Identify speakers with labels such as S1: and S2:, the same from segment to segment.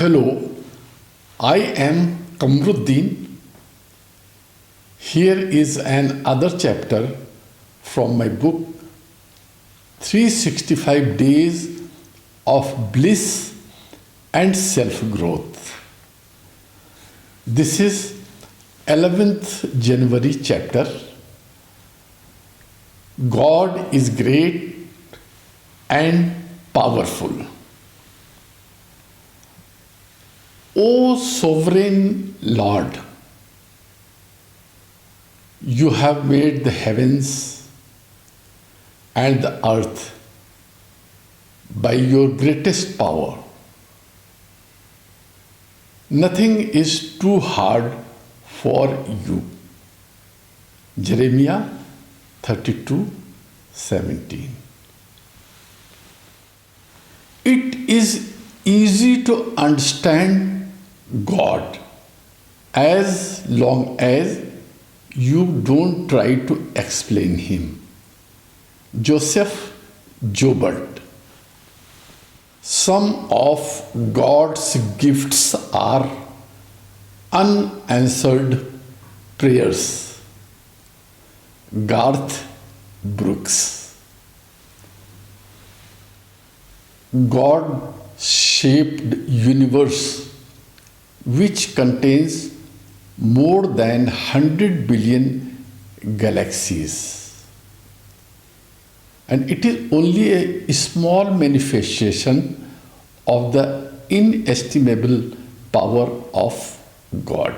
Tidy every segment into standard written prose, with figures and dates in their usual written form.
S1: Hello, I am Kamruddin. Here is another chapter from my book 365 Days of Bliss and Self-Growth. This is 11th January chapter. God is great and powerful. O sovereign Lord, you have made the heavens and the earth by your greatest power. Nothing is too hard for you. Jeremiah 32:17. It is easy to understand God as long as you don't try to explain Him. Joseph Joubert. Some of God's gifts are unanswered prayers. Garth Brooks. God shaped universe which contains more than 100 billion galaxies. And it is only a small manifestation of the inestimable power of God.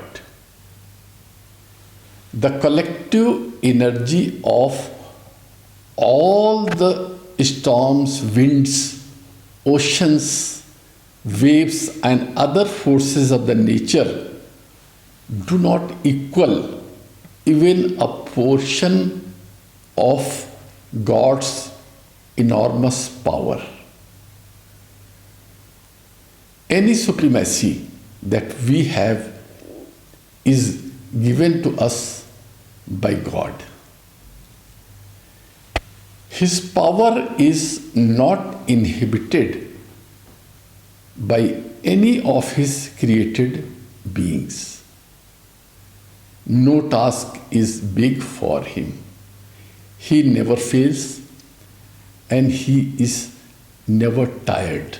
S1: The collective energy of all the storms, winds, oceans, waves and other forces of the nature do not equal even a portion of God's enormous power. Any supremacy that we have is given to us by God. His power is not inhibited by any of his created beings. No task is big for him. He never fails and he is never tired,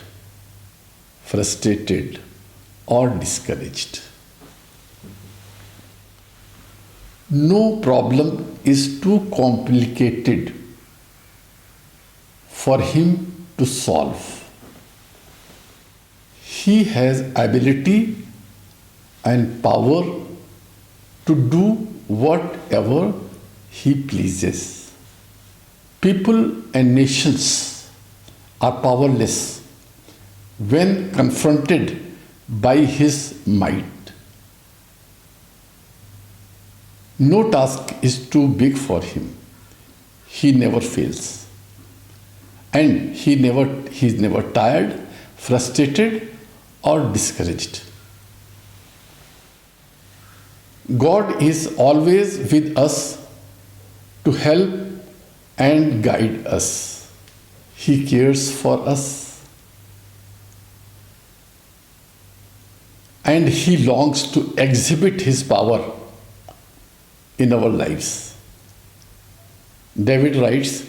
S1: frustrated, or discouraged. No problem is too complicated for him to solve. He has ability and power to do whatever he pleases. People and nations are powerless when confronted by his might. No task is too big for him. He never fails. And he is never tired, frustrated, or discouraged. God is always with us to help and guide us. He cares for us and He longs to exhibit His power in our lives. David writes,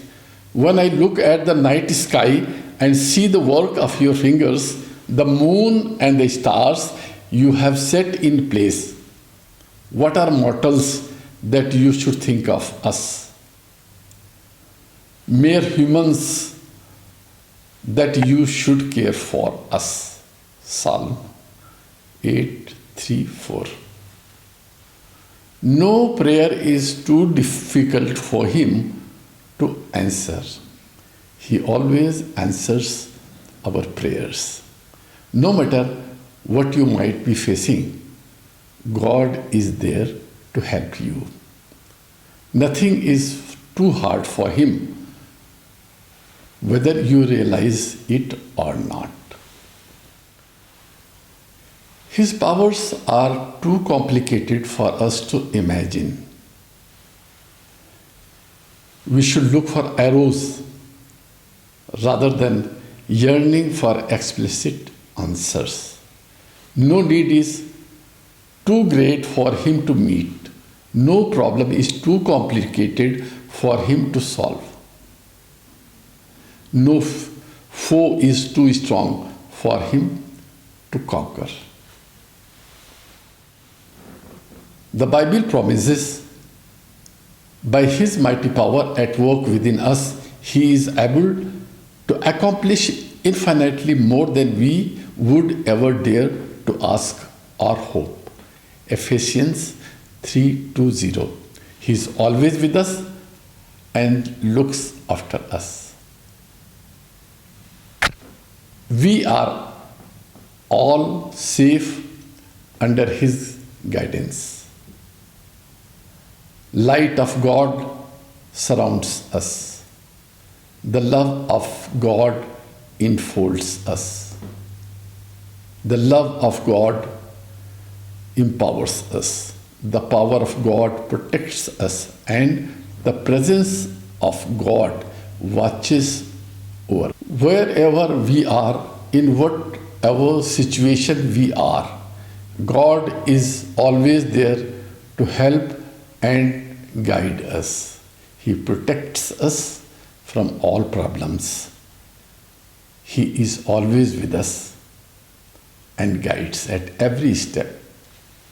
S1: "When I look at the night sky and see the work of your fingers, the moon and the stars you have set in place. What are mortals that you should think of us? Mere humans that you should care for us." Psalm 8:3-4. No prayer is too difficult for Him to answer. He always answers our prayers. No matter what you might be facing, God is there to help you. Nothing is too hard for Him, whether you realize it or not. His powers are too complicated for us to imagine. We should look for arrows rather than yearning for explicit answers. No need is too great for him to meet. No problem is too complicated for him to solve. No foe is too strong for him to conquer. The Bible promises, by his mighty power at work within us, he is able to accomplish infinitely more than we would ever dare to ask or hope. Ephesians 3:20. He is always with us and looks after us. We are all safe under his guidance. Light of God surrounds us. The love of God enfolds us. The love of God empowers us. The power of God protects us, and the presence of God watches over. Wherever we are, in whatever situation we are, God is always there to help and guide us. He protects us from all problems. He is always with us and guides at every step.